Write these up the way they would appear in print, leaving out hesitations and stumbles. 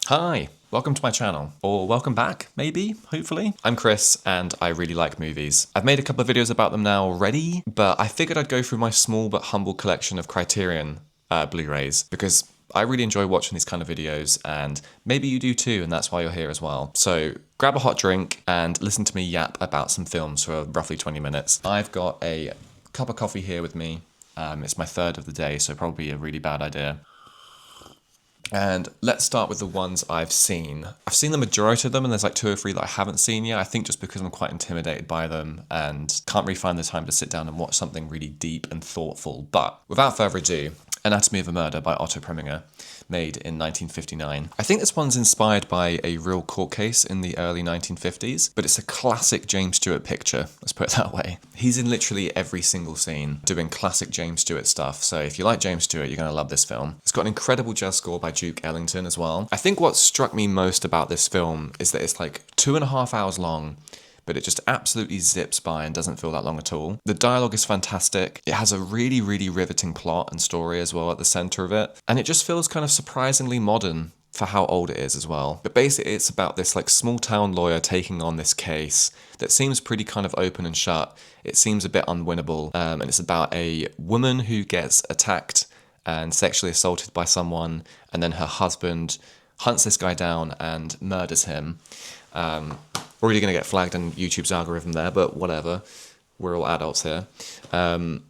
Hi, welcome to my channel, or welcome back, maybe, hopefully. I'm Chris, and I really like movies. I've made a couple of videos about them now already, but I figured I'd go through my small but humble collection of Criterion Blu-rays, because I really enjoy watching these kind of videos, and maybe you do too, and that's why you're here as well. So grab a hot drink and listen to me yap about some films for roughly 20 minutes. I've got a cup of coffee here with me. It's my third of the day, so probably a really bad idea. And let's start with the ones I've seen. I've seen the majority of them, and there's like two or three that I haven't seen yet. I think just because I'm quite intimidated by them and can't really find the time to sit down and watch something really deep and thoughtful. But without further ado, Anatomy of a Murder by Otto Preminger, made in 1959. I think this one's inspired by a real court case in the early 1950s, but it's a classic James Stewart picture, let's put it that way. He's in literally every single scene doing classic James Stewart stuff, so if you like James Stewart, you're going to love this film. It's got an incredible jazz score by Duke Ellington as well. I think what struck me most about this film is that it's like 2.5 hours long, but it just absolutely zips by and doesn't feel that long at all. The dialogue is fantastic. It has a really, really riveting plot and story as well at the center of it. And it just feels kind of surprisingly modern for how old it is as well. But basically it's about this like small town lawyer taking on this case that seems pretty kind of open and shut. It seems a bit unwinnable. And it's about a woman who gets attacked and sexually assaulted by someone, and then her husband hunts this guy down and murders him. Already going to get flagged in YouTube's algorithm there, but whatever. We're all adults here. And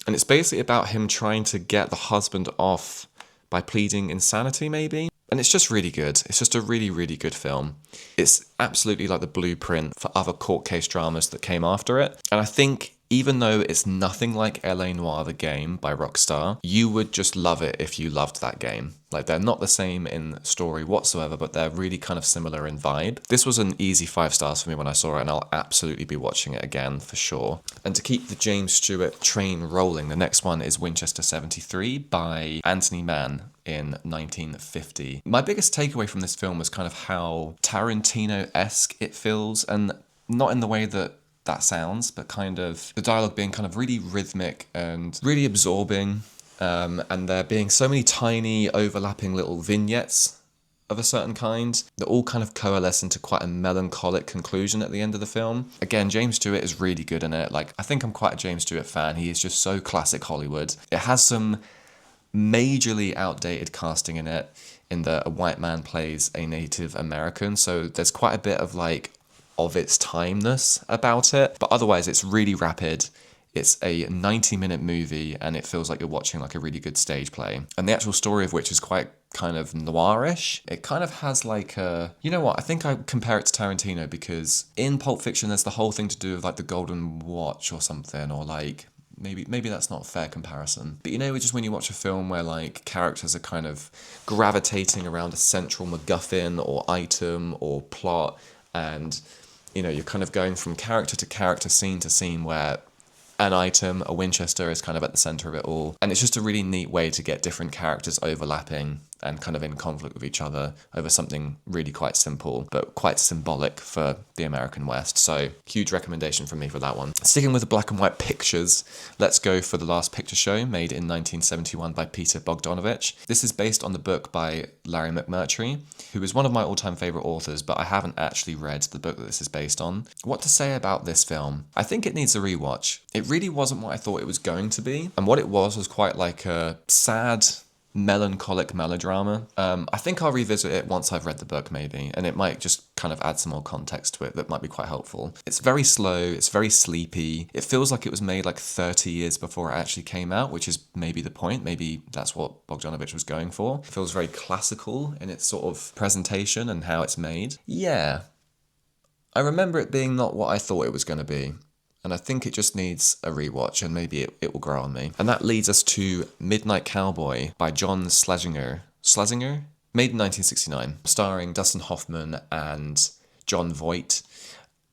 it's basically about him trying to get the husband off by pleading insanity, maybe? And it's just really good. It's just a really, really good film. It's absolutely like the blueprint for other court case dramas that came after it. And I think even though it's nothing like LA Noire the Game by Rockstar, you would just love it if you loved that game. Like, they're not the same in story whatsoever, but they're really kind of similar in vibe. This was an easy 5 stars for me when I saw it, and I'll absolutely be watching it again for sure. And to keep the James Stewart train rolling, the next one is Winchester 73 by Anthony Mann in 1950. My biggest takeaway from this film was kind of how Tarantino-esque it feels, and not in the way that sounds, but kind of the dialogue being kind of really rhythmic and really absorbing, and there being so many tiny overlapping little vignettes of a certain kind that all kind of coalesce into quite a melancholic conclusion at the end of the film. Again, James Stewart is really good in it. Like, I think I'm quite a James Stewart fan. He is just so classic Hollywood. It has some majorly outdated casting in it, in that a white man plays a Native American, so there's quite a bit of like of its timeness about it, but otherwise it's really rapid. It's a 90-minute movie, and it feels like you're watching like a really good stage play. And the actual story of which is quite kind of noirish. It kind of has like a, you know what, I think I compare it to Tarantino, because in Pulp Fiction there's the whole thing to do with like the Golden Watch or something, or like maybe that's not a fair comparison. But you know, just when you watch a film where like characters are kind of gravitating around a central MacGuffin or item or plot, and you know, you're kind of going from character to character, scene to scene, where an item, a Winchester, is kind of at the center of it all. And it's just a really neat way to get different characters overlapping and kind of in conflict with each other over something really quite simple, but quite symbolic for the American West. So, huge recommendation from me for that one. Sticking with the black and white pictures, let's go for The Last Picture Show, made in 1971 by Peter Bogdanovich. This is based on the book by Larry McMurtry, who is one of my all-time favorite authors, but I haven't actually read the book that this is based on. What to say about this film? I think it needs a rewatch. It really wasn't what I thought it was going to be, and what it was quite like a sad, melancholic melodrama. I think I'll revisit it once I've read the book, maybe, and it might just kind of add some more context to it that might be quite helpful. It's very slow, it's very sleepy. It feels like it was made like 30 years before it actually came out, which is maybe the point. Maybe that's what Bogdanovich was going for. It feels very classical in its sort of presentation and how it's made. Yeah, I remember it being not what I thought it was going to be. And I think it just needs a rewatch, and maybe it will grow on me. And that leads us to Midnight Cowboy by John Schlesinger. Schlesinger? Made in 1969, starring Dustin Hoffman and Jon Voight.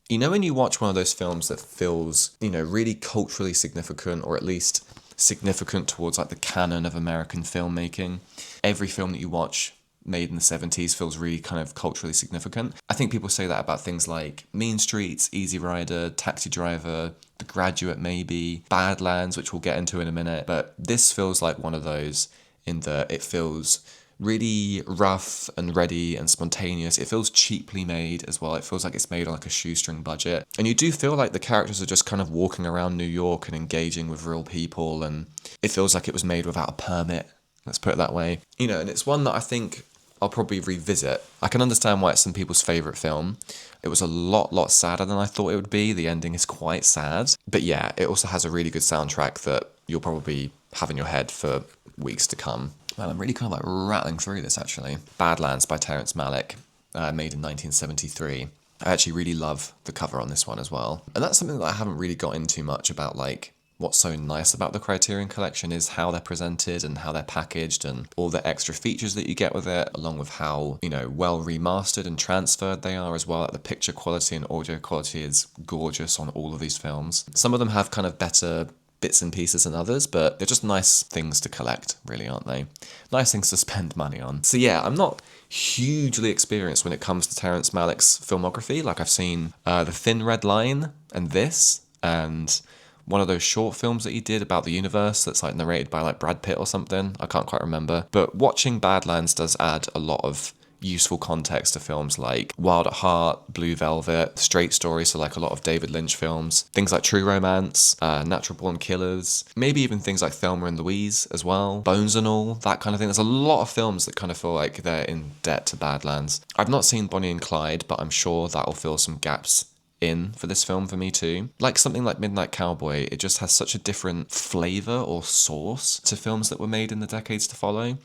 You know when you watch one of those films that feels, you know, really culturally significant, or at least significant towards like the canon of American filmmaking? Every film that you watch made in the 70s feels really kind of culturally significant. I think people say that about things like Mean Streets, Easy Rider, Taxi Driver, The Graduate maybe, Badlands, which we'll get into in a minute. But this feels like one of those, in that it feels really rough and ready and spontaneous. It feels cheaply made as well. It feels like it's made on like a shoestring budget. And you do feel like the characters are just kind of walking around New York and engaging with real people, and it feels like it was made without a permit. Let's put it that way. You know, and it's one that I think I'll probably revisit. I can understand why it's some people's favourite film. It was a lot sadder than I thought it would be. The ending is quite sad. But yeah, it also has a really good soundtrack that you'll probably have in your head for weeks to come. Man, I'm really kind of like rattling through this actually. Badlands by Terrence Malick, made in 1973. I actually really love the cover on this one as well. And that's something that I haven't really got into much about, like, what's so nice about the Criterion collection is how they're presented and how they're packaged and all the extra features that you get with it, along with how, you know, well remastered and transferred they are as well. Like the picture quality and audio quality is gorgeous on all of these films. Some of them have kind of better bits and pieces than others, but they're just nice things to collect, really, aren't they? Nice things to spend money on. So yeah, I'm not hugely experienced when it comes to Terrence Malick's filmography. Like I've seen The Thin Red Line and this, and one of those short films that he did about the universe that's like narrated by like Brad Pitt or something. I can't quite remember. But watching Badlands does add a lot of useful context to films like Wild at Heart, Blue Velvet, Straight Story, so like a lot of David Lynch films, things like True Romance, Natural Born Killers, maybe even things like Thelma and Louise as well, Bones and All, that kind of thing. There's a lot of films that kind of feel like they're in debt to Badlands. I've not seen Bonnie and Clyde, but I'm sure that'll fill some gaps in for this film for me too. Like something like Midnight Cowboy, it just has such a different flavour or sauce to films that were made in the decades to follow.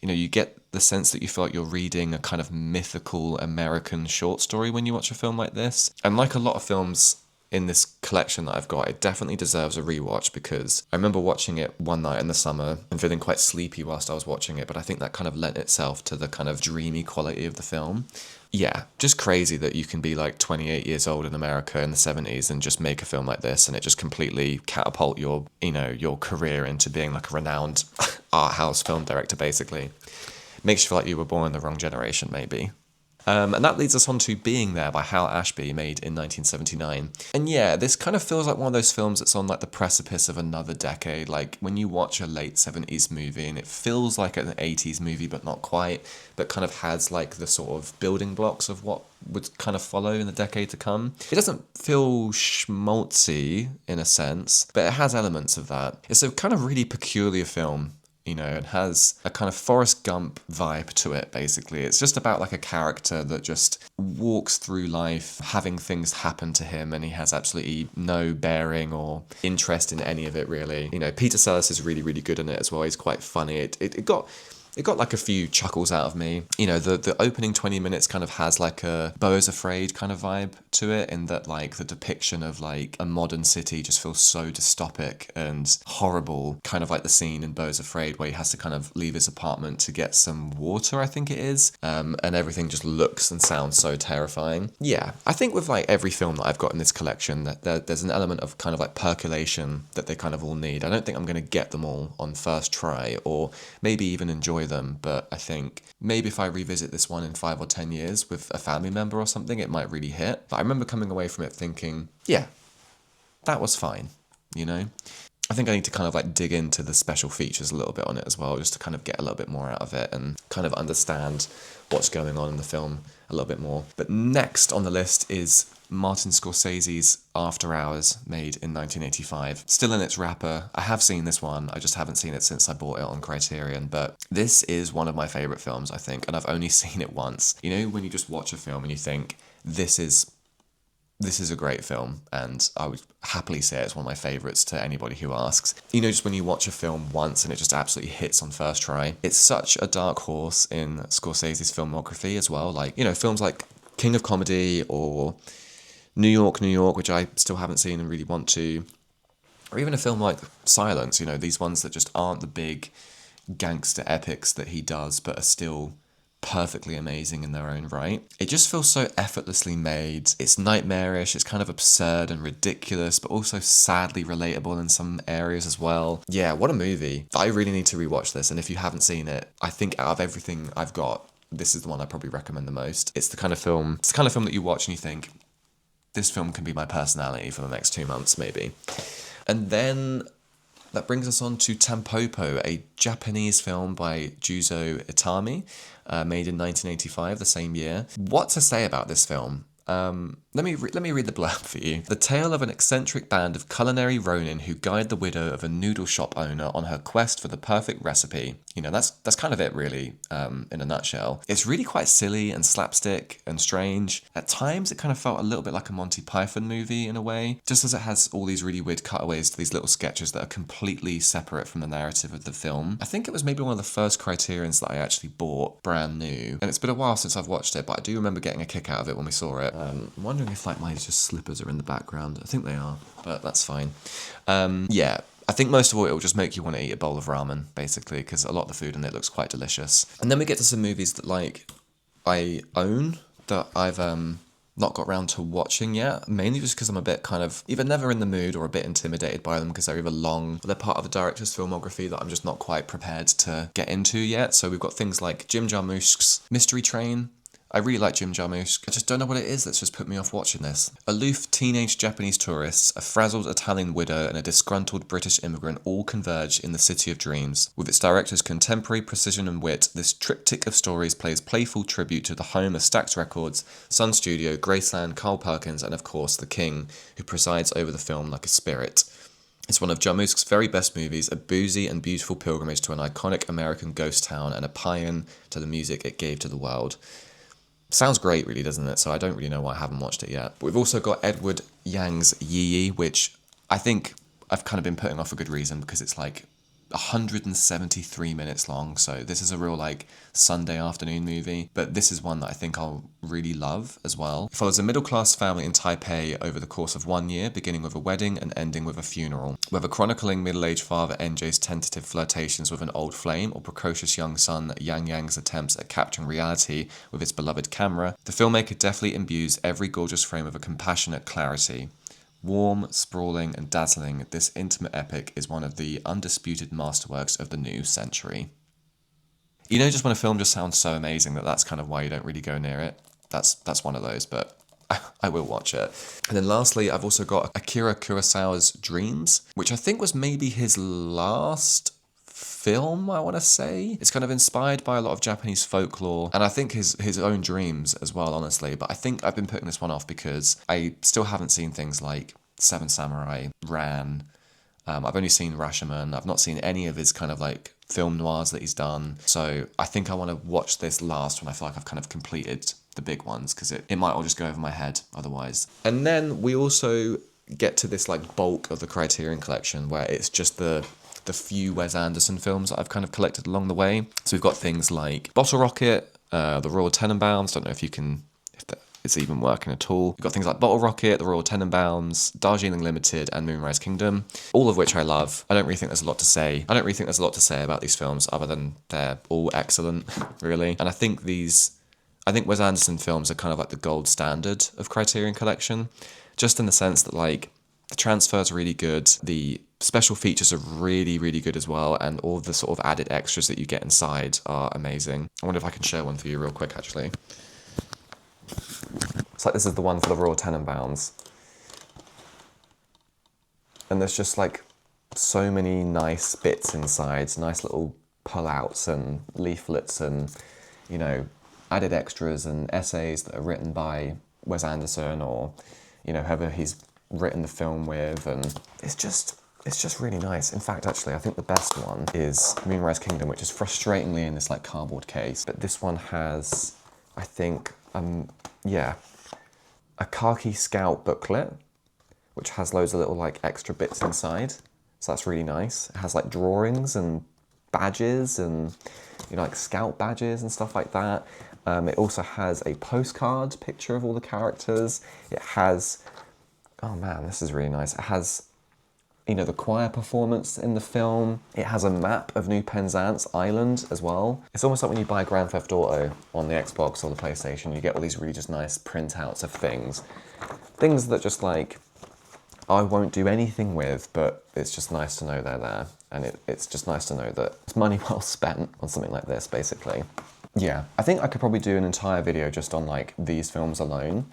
You know, you get the sense that you feel like you're reading a kind of mythical American short story when you watch a film like this. And like a lot of films in this collection that I've got, it definitely deserves a rewatch, because I remember watching it one night in the summer and feeling quite sleepy whilst I was watching it, but I think that kind of lent itself to the kind of dreamy quality of the film. Yeah, just crazy that you can be like 28 years old in America in the 70s and just make a film like this, and it just completely catapult your, you know, your career into being like a renowned art house film director, basically. Makes you feel like you were born in the wrong generation, maybe. And that leads us on to Being There by Hal Ashby, made in 1979. And yeah, this kind of feels like one of those films that's on like the precipice of another decade. Like when you watch a late 70s movie and it feels like an 80s movie, but not quite, but kind of has like the sort of building blocks of what would kind of follow in the decade to come. It doesn't feel schmaltzy in a sense, but it has elements of that. It's a kind of really peculiar film. You know, it has a kind of Forrest Gump vibe to it, basically. It's just about like a character that just walks through life having things happen to him, and he has absolutely no bearing or interest in any of it, really. You know, Peter Sellers is really, really good in it as well. He's quite funny. It got like a few chuckles out of me. You know, the opening 20 minutes kind of has like a Beau is Afraid kind of vibe to it, in that like the depiction of like a modern city just feels so dystopic and horrible, kind of like the scene in Beau is Afraid where he has to kind of leave his apartment to get some water, I think it is, and everything just looks and sounds so terrifying. Yeah, I think with like every film that I've got in this collection, that there's an element of kind of like percolation that they kind of all need. I don't think I'm going to get them all on first try, or maybe even enjoy them, but I think maybe if I revisit this one in 5 or 10 years with a family member or something, it might really hit. But I remember coming away from it thinking, yeah, that was fine, you know? I think I need to kind of like dig into the special features a little bit on it as well, just to kind of get a little bit more out of it and kind of understand what's going on in the film a little bit more. But next on the list is Martin Scorsese's After Hours, made in 1985. Still in its wrapper. I have seen this one, I just haven't seen it since I bought it on Criterion, but this is one of my favourite films, I think, and I've only seen it once. You know, when you just watch a film and you think, this is a great film, and I would happily say it's one of my favourites to anybody who asks. You know, just when you watch a film once and it just absolutely hits on first try. It's such a dark horse in Scorsese's filmography as well. Like, you know, films like King of Comedy or New York, New York, which I still haven't seen and really want to. Or even a film like Silence, you know, these ones that just aren't the big gangster epics that he does, but are still perfectly amazing in their own right. It just feels so effortlessly made. It's nightmarish, it's kind of absurd and ridiculous, but also sadly relatable in some areas as well. Yeah, what a movie. I really need to rewatch this, and if you haven't seen it, I think out of everything I've got, this is the one I probably recommend the most. It's the kind of film that you watch and you think, this film can be my personality for the next 2 months, maybe. And then That brings us on to Tampopo, a Japanese film by Juzo Itami, made in 1985, the same year. What to say about this film? Let me read the blurb for you. The tale of an eccentric band of culinary ronin who guide the widow of a noodle shop owner on her quest for the perfect recipe. You know, that's kind of it really, in a nutshell. It's really quite silly and slapstick and strange. At times it kind of felt a little bit like a Monty Python movie in a way, just as it has all these really weird cutaways to these little sketches that are completely separate from the narrative of the film. I think it was maybe one of the first Criterions that I actually bought brand new, and it's been a while since I've watched it, but I do remember getting a kick out of it when we saw it. I'm wondering if like my just slippers are in the background. I think they are, but that's fine. Yeah, I think most of all it will just make you want to eat a bowl of ramen, basically, because a lot of the food in it looks quite delicious. And then we get to some movies that like I own that I've not got round to watching yet, mainly just because I'm a bit kind of either never in the mood or a bit intimidated by them because they're either long or they're part of a director's filmography that I'm just not quite prepared to get into yet. So we've got things like Jim Jarmusch's Mystery Train. I really like Jim Jarmusch. I just don't know what it is that's just put me off watching this. Aloof teenage Japanese tourists, a frazzled Italian widow, and a disgruntled British immigrant all converge in the City of Dreams. With its director's contemporary precision and wit, this triptych of stories plays playful tribute to the home of Stax Records, Sun Studio, Graceland, Carl Perkins, and of course, the King, who presides over the film like a spirit. It's one of Jarmusch's very best movies, a boozy and beautiful pilgrimage to an iconic American ghost town and a pie-in to the music it gave to the world. Sounds great, really, doesn't it? So I don't really know why I haven't watched it yet. We've also got Edward Yang's YiYi, which I think I've kind of been putting off for good reason because it's like 173 minutes long, so this is a real like Sunday afternoon movie, but this is one that I think I'll really love as well. It follows a middle-class family in Taipei over the course of 1 year, beginning with a wedding and ending with a funeral. Whether chronicling middle-aged father NJ's tentative flirtations with an old flame or precocious young son Yang Yang's attempts at capturing reality with his beloved camera, the filmmaker deftly imbues every gorgeous frame of a compassionate clarity. Warm, sprawling, and dazzling, this intimate epic is one of the undisputed masterworks of the new century. You know, just when a film just sounds so amazing that's kind of why you don't really go near it. That's one of those, but I will watch it. And then lastly, I've also got Akira Kurosawa's Dreams, which I think was maybe his last film, I want to say. It's kind of inspired by a lot of Japanese folklore, and I think his own dreams as well, honestly. But I think I've been putting this one off because I still haven't seen things like Seven Samurai, Ran. I've only seen Rashomon. I've not seen any of his kind of like film noirs that he's done. So I think I want to watch this last when I feel like I've kind of completed the big ones, because it might all just go over my head otherwise. And then we also get to this like bulk of the Criterion collection where it's just the few Wes Anderson films that I've kind of collected along the way. So we've got things like Bottle Rocket, The Royal Tenenbaums, don't know if it's even working at all. We've got things like Bottle Rocket, The Royal Tenenbaums, Darjeeling Limited, and Moonrise Kingdom, all of which I love. I don't really think there's a lot to say. I don't really think there's a lot to say about these films other than they're all excellent, really. And I think Wes Anderson films are kind of like the gold standard of Criterion collection, just in the sense that like the transfer's really good, the special features are really, really good as well, and all the sort of added extras that you get inside are amazing. I wonder if I can share one for you real quick, actually. It's like this is the one for the Royal Tenenbaums. And there's just like so many nice bits inside, nice little pull-outs and leaflets and, you know, added extras and essays that are written by Wes Anderson or, you know, whoever he's written the film with, and it's just really nice. In fact, actually, I think the best one is Moonrise Kingdom, which is frustratingly in this like cardboard case, but this one has, I think, a khaki scout booklet, which has loads of little like extra bits inside, so that's really nice. It has like drawings and badges and, you know, like scout badges and stuff like that. It also has a postcard picture of all the characters. It has, oh man, this is really nice. It has, you know, the choir performance in the film. It has a map of New Penzance Island as well. It's almost like when you buy Grand Theft Auto on the Xbox or the PlayStation, you get all these really just nice printouts of things. Things that just like, I won't do anything with, but it's just nice to know they're there. And it's just nice to know that it's money well spent on something like this, basically. Yeah, I think I could probably do an entire video just on like these films alone.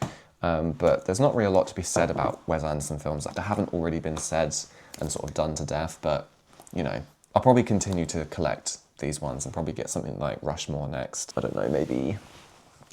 But there's not really a lot to be said about Wes Anderson films that haven't already been said and sort of done to death, but you know, I'll probably continue to collect these ones and probably get something like Rushmore next. I don't know, maybe,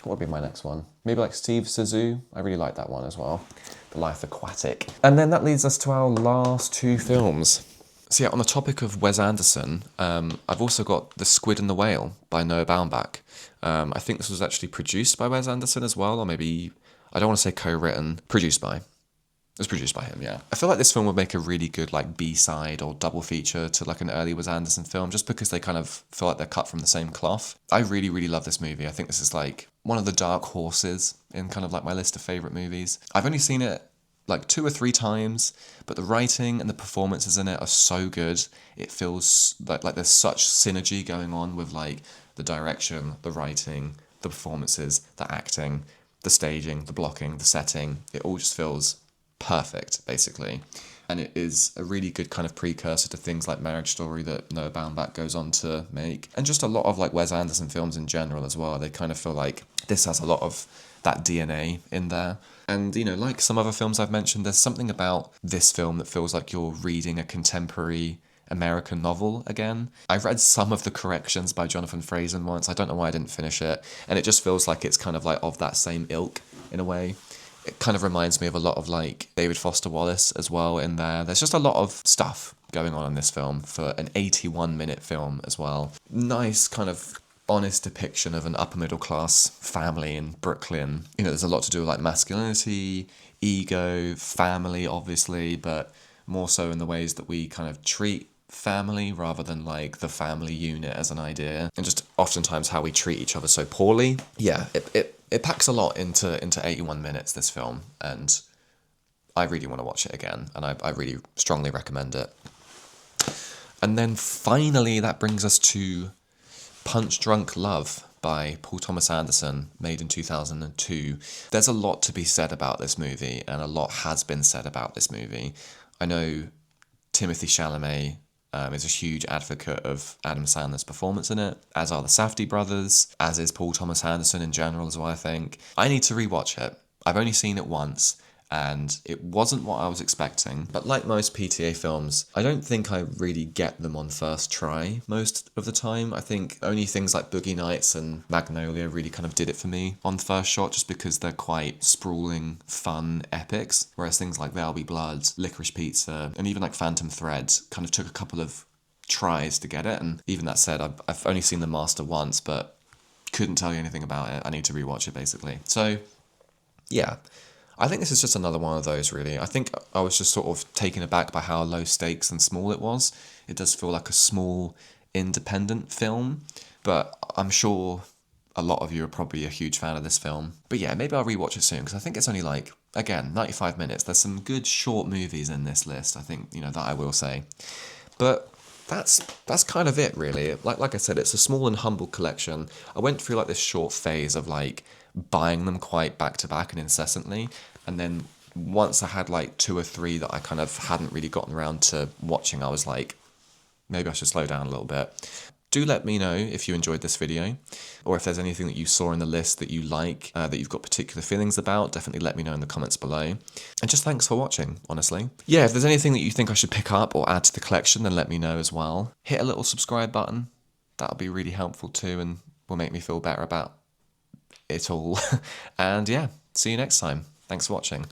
what would be my next one? Maybe like Steve Zissou. I really like that one as well. The Life Aquatic. And then that leads us to our last two films. So yeah, on the topic of Wes Anderson, I've also got The Squid and the Whale by Noah Baumbach. I think this was actually produced by Wes Anderson as well, or maybe, I don't want to say co-written, produced by. It was produced by him, yeah. I feel like this film would make a really good like B-side or double feature to like an early Wes Anderson film, just because they kind of feel like they're cut from the same cloth. I really, really love this movie. I think this is like one of the dark horses in kind of like my list of favourite movies. I've only seen it like 2 or 3 times, but the writing and the performances in it are so good. It feels like there's such synergy going on with like the direction, the writing, the performances, the acting, the staging, the blocking, the setting. It all just feels perfect, basically. And it is a really good kind of precursor to things like Marriage Story that Noah Baumbach goes on to make. And just a lot of like Wes Anderson films in general as well. They kind of feel like this has a lot of that DNA in there. And, you know, like some other films I've mentioned, there's something about this film that feels like you're reading a contemporary American novel again. I read some of the corrections by Jonathan Franzen once. I don't know why I didn't finish it. And it just feels like it's kind of like of that same ilk in a way. It kind of reminds me of a lot of like David Foster Wallace as well in there. There's just a lot of stuff going on in this film for an 81-minute film as well. Nice kind of honest depiction of an upper middle class family in Brooklyn. You know, there's a lot to do with like masculinity, ego, family obviously, but more so in the ways that we kind of treat family rather than like the family unit as an idea, and just oftentimes how we treat each other so poorly. Yeah, it packs a lot into 81 minutes, this film, and I really want to watch it again, and I really strongly recommend it. And then finally that brings us to Punch Drunk Love by Paul Thomas Anderson, made in 2002. There's a lot to be said about this movie, and a lot has been said about this movie. I know Timothée Chalamet is a huge advocate of Adam Sandler's performance in it, as are the Safdie brothers, as is Paul Thomas Anderson in general as well, I think. I need to rewatch it. I've only seen it once, and it wasn't what I was expecting. But like most PTA films, I don't think I really get them on first try most of the time. I think only things like Boogie Nights and Magnolia really kind of did it for me on first shot, just because they're quite sprawling, fun epics. Whereas things like There'll Be Blood, Licorice Pizza, and even like Phantom Thread kind of took a couple of tries to get it. And even that said, I've only seen The Master once, but couldn't tell you anything about it. I need to rewatch it, basically. So, yeah. I think this is just another one of those, really. I think I was just sort of taken aback by how low stakes and small it was. It does feel like a small, independent film, but I'm sure a lot of you are probably a huge fan of this film. But yeah, maybe I'll rewatch it soon, because I think it's only like, again, 95 minutes. There's some good short movies in this list, I think, you know, that I will say. But that's kind of it, really. Like I said, it's a small and humble collection. I went through like this short phase of like buying them quite back to back and incessantly, and then once I had like 2 or 3 that I kind of hadn't really gotten around to watching, I was like, maybe I should slow down a little bit. Do let me know if you enjoyed this video, or if there's anything that you saw in the list that you like, that you've got particular feelings about. Definitely let me know in the comments below. And just thanks for watching, honestly. Yeah, if there's anything that you think I should pick up or add to the collection, then let me know as well. Hit a little subscribe button. That'll be really helpful too, and will make me feel better about it all. And yeah, see you next time. Thanks for watching.